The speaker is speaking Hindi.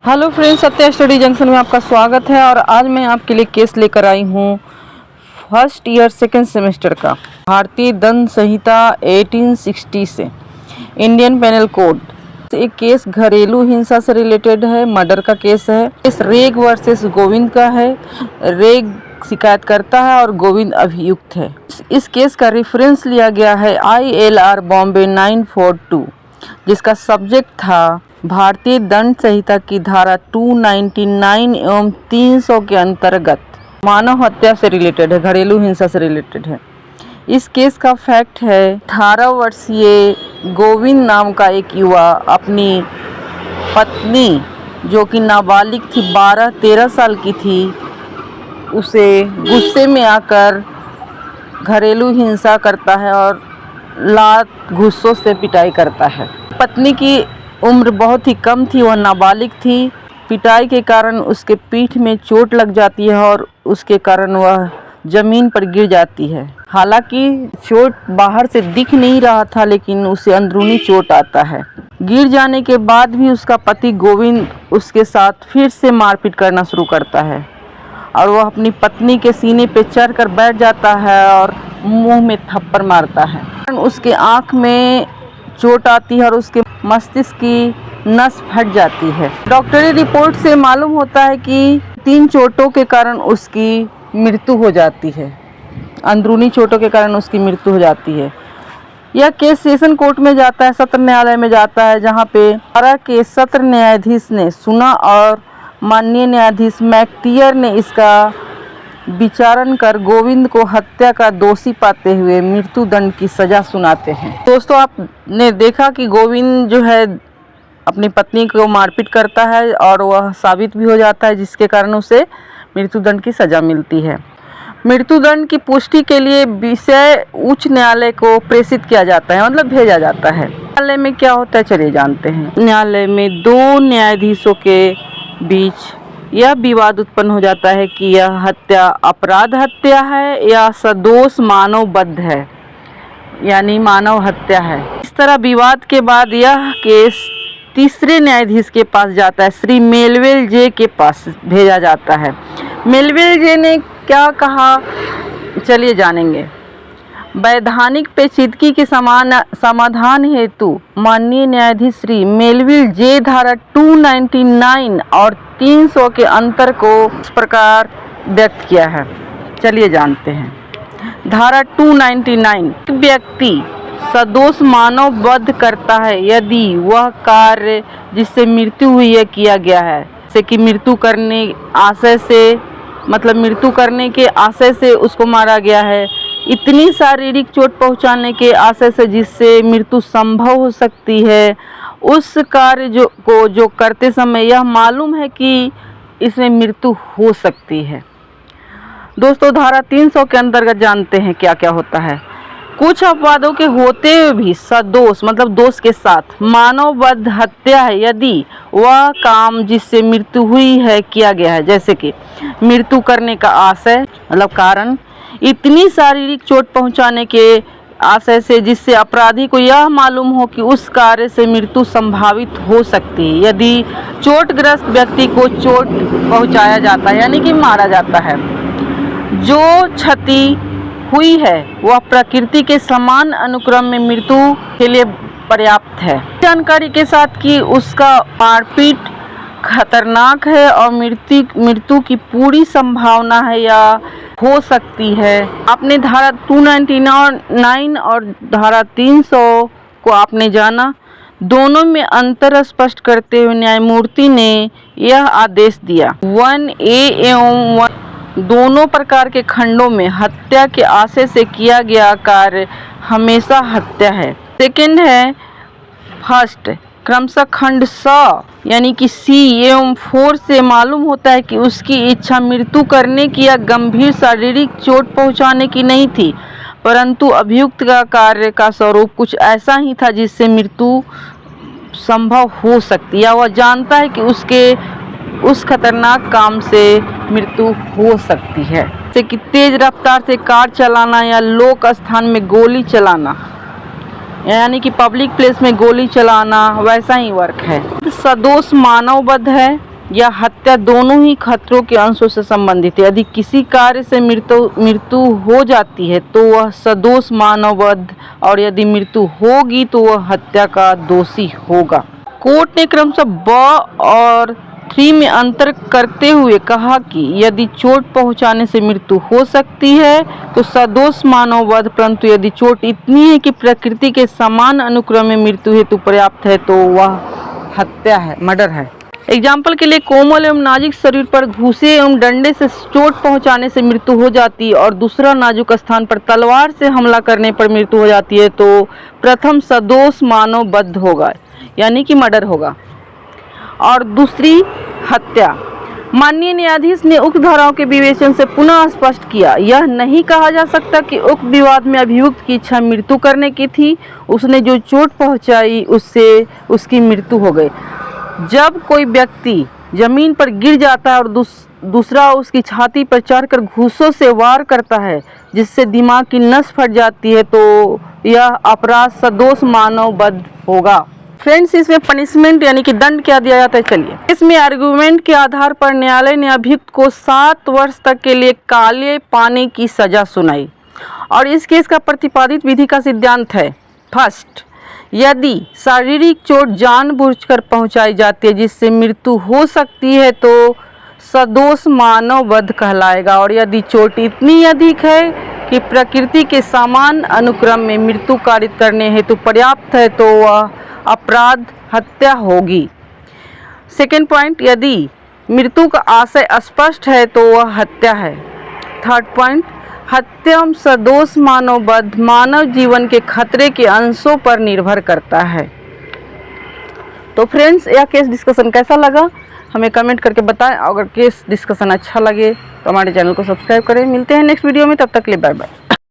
Hello friends, Satya study junction में आपका स्वागत है। और आज मैं आपके लिए केस लेकर आई हूँ फर्स्ट ईयर सेकेंड सेमेस्टर का भारतीय दंड संहिता 1860 से इंडियन पेनल कोड। एक केस घरेलू हिंसा से रिलेटेड है, मर्डर का केस है। इस रेग वर्सेस गोविंद का है। रेग शिकायत करता है और गोविंद अभियुक्त है। इस केस का रेफरेंस लिया गया है ILR बॉम्बे 942, जिसका सब्जेक्ट था भारतीय दंड संहिता की धारा 299 एवं 300 के अंतर्गत मानव हत्या से रिलेटेड है, घरेलू हिंसा से रिलेटेड है। इस केस का फैक्ट है 18 वर्षीय गोविंद नाम का एक युवा अपनी पत्नी जो कि नाबालिग थी, 12-13 साल की थी, उसे गुस्से में आकर घरेलू हिंसा करता है और लात घूंसों से पिटाई करता है। पत्नी की उम्र बहुत ही कम थी, वह नाबालिग थी। पिटाई के कारण उसके पीठ में चोट लग जाती है और उसके कारण वह जमीन पर गिर जाती है। हालांकि चोट बाहर से दिख नहीं रहा था, लेकिन उसे अंदरूनी चोट आता है। गिर जाने के बाद भी उसका पति गोविंद उसके साथ फिर से मारपीट करना शुरू करता है और वह अपनी पत्नी के सीने पे चढ़कर बैठ जाता है और मुंह में थप्पड़ मारता है। उसके आँख में चोट आती है और उसके मस्तिष्क की नस फट जाती है। डॉक्टरी रिपोर्ट से मालूम होता है कि 3 चोटों के कारण उसकी मृत्यु हो जाती है। अंदरूनी चोटों के कारण उसकी मृत्यु हो जाती है। यह केस सेशन कोर्ट में जाता है, सत्र न्यायालय में जाता है, जहां पे पारा के सत्र न्यायाधीश ने सुना और माननीय न्यायाधीश मैकटियर ने इसका विचारण कर गोविंद को हत्या का दोषी पाते हुए मृत्यु दंड की सजा सुनाते हैं। दोस्तों, आपने देखा कि गोविंद जो है अपनी पत्नी को मारपीट करता है और वह साबित भी हो जाता है, जिसके कारण उसे मृत्यु दंड की सजा मिलती है। मृत्यु दंड की पुष्टि के लिए विषय उच्च न्यायालय को प्रेषित किया जाता है, मतलब भेजा जाता है। न्यायालय में क्या होता है चलिए जानते हैं। न्यायालय में 2 न्यायाधीशों के बीच यह विवाद उत्पन्न हो जाता है कि यह हत्या अपराध हत्या है या सदोष मानवबद्ध है, यानी मानव हत्या है। इस तरह विवाद के बाद यह केस तीसरे न्यायाधीश के पास जाता है, श्री मेलवेल जे के पास भेजा जाता है। मेलवेल जे ने क्या कहा चलिए जानेंगे। वैधानिक पेचीदगी के समाधान हेतु माननीय न्यायाधीश श्री मेलविल जे धारा 299 और 300 के अंतर को इस प्रकार व्यक्त किया है, चलिए जानते हैं। धारा 299, व्यक्ति सदोष मानवबद्ध करता है यदि वह कार्य जिससे मृत्यु हुई है किया गया है, जैसे कि मृत्यु करने के आशय से उसको मारा गया है, इतनी शारीरिक चोट पहुंचाने के आशय से जिससे मृत्यु संभव हो सकती है, उस कार्य जो करते समय यह मालूम है कि इसमें मृत्यु हो सकती है। दोस्तों, धारा 300 के अंतर्गत जानते हैं क्या क्या होता है। कुछ अपवादों के होते हुए भी सदोष मतलब दोष के साथ मानवबद्ध हत्या है यदि वह काम जिससे मृत्यु हुई है किया गया है, जैसे कि मृत्यु करने का आशय मतलब कारण, इतनी शारीरिक चोट पहुंचाने के आशय से जिससे अपराधी को यह मालूम हो कि उस कार्य से मृत्यु संभावित हो सकती है। यदि चोटग्रस्त व्यक्ति को चोट पहुंचाया जाता है यानी कि मारा जाता है, जो क्षति हुई है वह प्रकृति के समान अनुक्रम में मृत्यु के लिए पर्याप्त है। जानकारी के साथ कि उसका मारपीट खतरनाक है और मृत्यु की पूरी संभावना है या हो सकती है। आपने धारा 299 और धारा 300 को आपने जाना। दोनों में अंतर स्पष्ट करते हुए न्यायमूर्ति ने यह आदेश दिया 1A एवं 1 दोनों प्रकार के खंडों में हत्या के आशय से किया गया कार्य हमेशा हत्या है। सेकंड है फर्स्ट क्रमशः खंड 100 यानी कि C एवं 4 से मालूम होता है कि उसकी इच्छा मृत्यु करने की या गंभीर शारीरिक चोट पहुंचाने की नहीं थी, परंतु अभियुक्त का कार्य का स्वरूप कुछ ऐसा ही था जिससे मृत्यु संभव हो सकती है। वह जानता है कि उसके उस खतरनाक काम से मृत्यु हो सकती है, जैसे कि तेज रफ्तार से कार चलाना या लोक स्थान में गोली चलाना, यानी कि पब्लिक प्लेस में गोली चलाना, वैसा ही वर्क है। सदोष मानवबद्ध है या हत्या दोनों ही खतरों के अंशों से संबंधित है। यदि किसी कार्य से मृत्यु हो जाती है तो वह सदोष मानववध, और यदि मृत्यु होगी तो वह हत्या का दोषी होगा। कोर्ट ने क्रमशः ब और 3 में अंतर करते हुए कहा कि यदि चोट पहुंचाने से मृत्यु हो सकती है तो सदोष मानववध, परंतु यदि चोट इतनी है कि प्रकृति के समान अनुक्रम में मृत्यु हेतु पर्याप्त है तो वह हत्या है, मर्डर है। एग्जाम्पल के लिए कोमल एवं नाजुक शरीर पर घूसे एवं डंडे से चोट पहुंचाने से मृत्यु हो जाती है और दूसरा नाजुक स्थान पर तलवार से हमला करने पर मृत्यु हो जाती है तो प्रथम सदोष मानववध होगा, यानी कि मर्डर होगा, और दूसरी हत्या। माननीय न्यायाधीश ने उक्त धाराओं के विवेचन से पुनः स्पष्ट किया, यह नहीं कहा जा सकता कि उक्त विवाद में अभियुक्त की इच्छा मृत्यु करने की थी। उसने जो चोट पहुंचाई उससे उसकी मृत्यु हो गई। जब कोई व्यक्ति जमीन पर गिर जाता है और दूसरा उसकी छाती पर चढ़कर घूंसों से वार करता है जिससे दिमाग की नस फट जाती है तो यह अपराध सदोष मानववध होगा। फ्रेंड्स, इसमें पनिशमेंट यानी कि दंड क्या दिया जाता है, चलिए। इसमें आर्गुमेंट के आधार पर न्यायालय ने अभियुक्त को 7 वर्ष तक के लिए काले पानी की सजा सुनाई और इस केस का प्रतिपादित विधि का सिद्धांत है। फर्स्ट, यदि शारीरिक चोट जानबूझकर पहुंचाई जाती है जिससे मृत्यु हो सकती है तो सदोष मानववध कहलाएगा, और यदि चोट इतनी अधिक है कि प्रकृति के समान अनुक्रम में मृत्यु कारित करने हेतु पर्याप्त है तो वह अपराध हत्या होगी। सेकेंड पॉइंट, यदि मृत्यु का आशय स्पष्ट है तो वह हत्या है। थर्ड पॉइंट, हत्या सदोष मानववध मानव जीवन के खतरे के अंशों पर निर्भर करता है। तो फ्रेंड्स, यह केस डिस्कशन कैसा लगा हमें कमेंट करके बताएं। अगर केस डिस्कशन अच्छा लगे तो हमारे चैनल को सब्सक्राइब करें। मिलते हैं नेक्स्ट वीडियो में, तब तक के लिए बाय बाय।